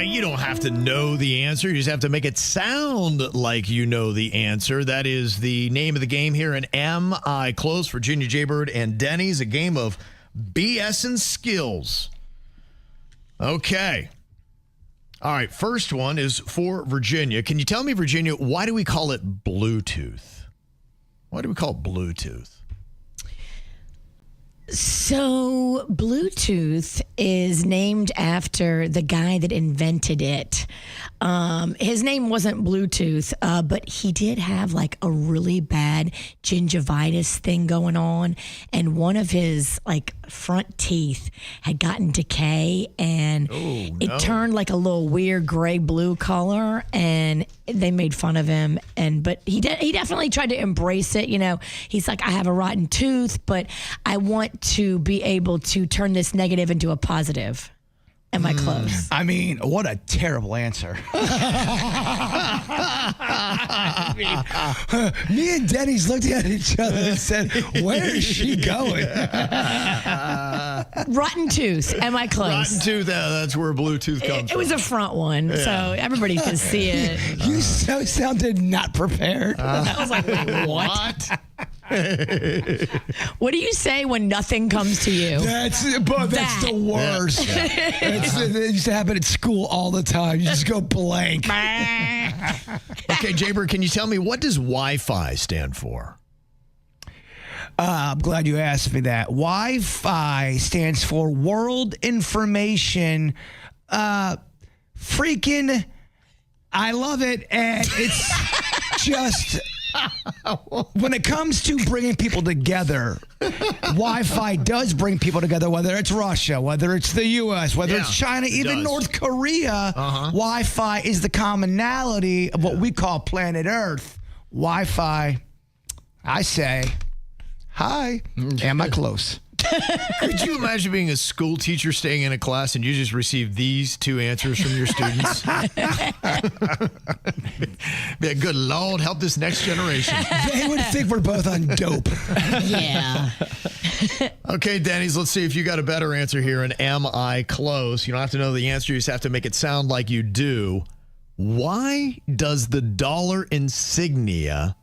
You don't have to know the answer. You just have to make it sound like you know the answer. That is the name of the game here in Am I Close? Virginia Jaybird and Denny's, a game of BS and skills. Okay. All right, first one is for Virginia. Can you tell me, Virginia, why do we call it Bluetooth? Why do we call it Bluetooth? So Bluetooth is named after the guy that invented it. His name wasn't Bluetooth, but he did have like a really bad gingivitis thing going on. And one of his like front teeth had gotten decay and it turned like a little weird gray blue color, and they made fun of him. But he definitely tried to embrace it. You know, he's like, I have a rotten tooth, but I want to be able to turn this negative into a positive. Am I close? I mean, what a terrible answer. Me and Denny's looked at each other and said, where is she going? Rotten tooth. Am I close? Rotten tooth, that's where Bluetooth comes from. It was a front one, so everybody can see it. You sounded not prepared. I was like, wait, what? What do you say when nothing comes to you? That's the worst. It used to happen at school all the time. You just go blank. Okay, Jaybird, can you tell me, what does Wi-Fi stand for? I'm glad you asked me that. Wi-Fi stands for World Information. Freaking, I love it. And it's just... when it comes to bringing people together, Wi-Fi does bring people together, whether it's Russia, whether it's the U.S., whether it's China, even North Korea. Wi-Fi is the commonality of what we call planet Earth. Wi-Fi, I say, hi, am I close? Could you imagine being a school teacher staying in a class and you just receive these two answers from your students? Be good Lord, help this next generation. They would think we're both on dope. Yeah. Okay, Denny's, let's see if you got a better answer here. And am I close? You don't have to know the answer. You just have to make it sound like you do. Why does the dollar insignia,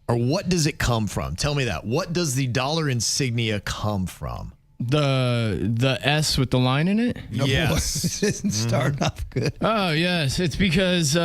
or what does it come from? Tell me that. What does the dollar insignia come from? The S with the line in it? Yes. It isn't starting off good. Oh, yes. It's because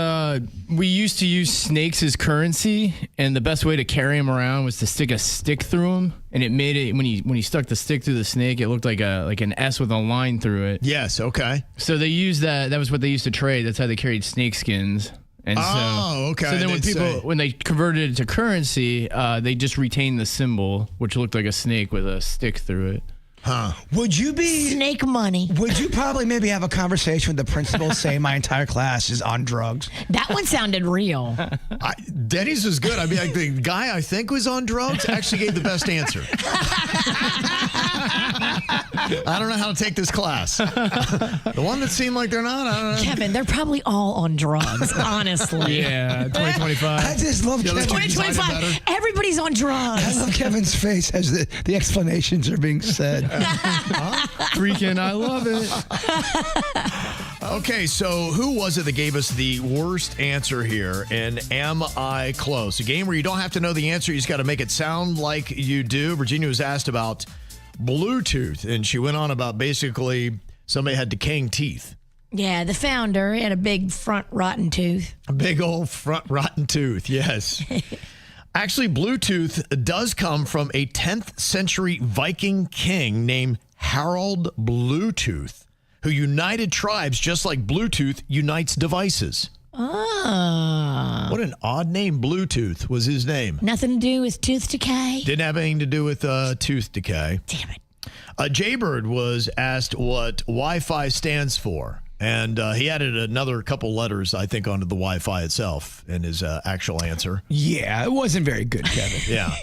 we used to use snakes as currency, and the best way to carry them around was to stick a stick through them, and it made it, when you stuck the stick through the snake, it looked like an S with a line through it. Yes, okay. So they used that. That was what they used to trade. That's how they carried snake skins. And okay. So then when they converted it to currency, they just retained the symbol, which looked like a snake with a stick through it. Huh. Would you be snake money? Would you probably maybe have a conversation with the principal saying my entire class is on drugs? That one sounded real. Denny's was good. I mean, like, the guy I think was on drugs actually gave the best answer. I don't know how to take this class. The one that seemed like they're not, I don't know. Kevin, they're probably all on drugs, honestly. Yeah, 2025. I just love Kevin. 2025, everybody's on drugs. I love Kevin's face as the explanations are being said. Freaking, I love it. Okay, so who was it that gave us the worst answer here in Am I Close? A game where you don't have to know the answer, you just got to make it sound like you do. Virginia was asked about Bluetooth, and she went on about basically somebody had decaying teeth. Yeah, the founder had a big front rotten tooth. A big old front rotten tooth, yes. Actually, Bluetooth does come from a 10th century Viking king named Harald Bluetooth, who united tribes just like Bluetooth unites devices. Oh. What an odd name. Bluetooth was his name. Nothing to do with tooth decay? Didn't have anything to do with tooth decay. Damn it. Jaybird was asked what Wi-Fi stands for. And he added another couple letters, I think, onto the Wi-Fi itself in his actual answer. Yeah, it wasn't very good, Kevin. Yeah.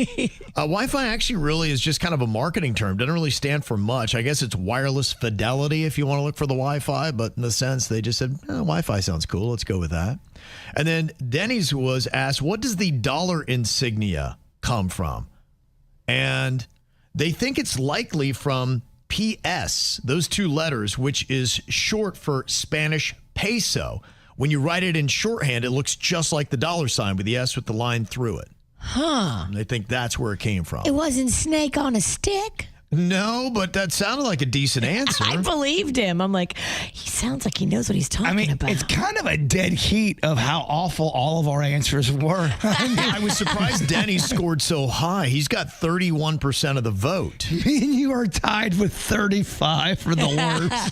Wi-Fi actually really is just kind of a marketing term. Doesn't really stand for much. I guess it's wireless fidelity if you want to look for the Wi-Fi. But in the sense, they just said, Wi-Fi sounds cool. Let's go with that. And then Denny's was asked, what does the dollar insignia come from? And they think it's likely from PS, those two letters, which is short for Spanish peso. When you write it in shorthand, it looks just like the dollar sign with the S with the line through it. Huh. They think that's where it came from. It wasn't snake on a stick. No, but that sounded like a decent answer. I believed him. I'm like, he sounds like he knows what he's talking about. It's kind of a dead heat of how awful all of our answers were. I was surprised Denny scored so high. He's got 31% of the vote. Me and you are tied with 35 for the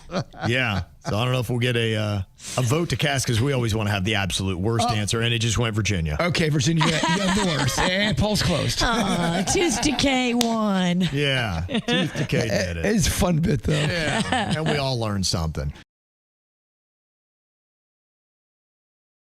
worst. Yeah. So I don't know if we'll get a vote to cast because we always want to have the absolute worst answer, and it just went Virginia. Okay, Virginia, you have the worst. And polls closed. Tooth Decay won. Yeah. Tooth Decay did it. It's a fun bit, though. Yeah. And we all learned something.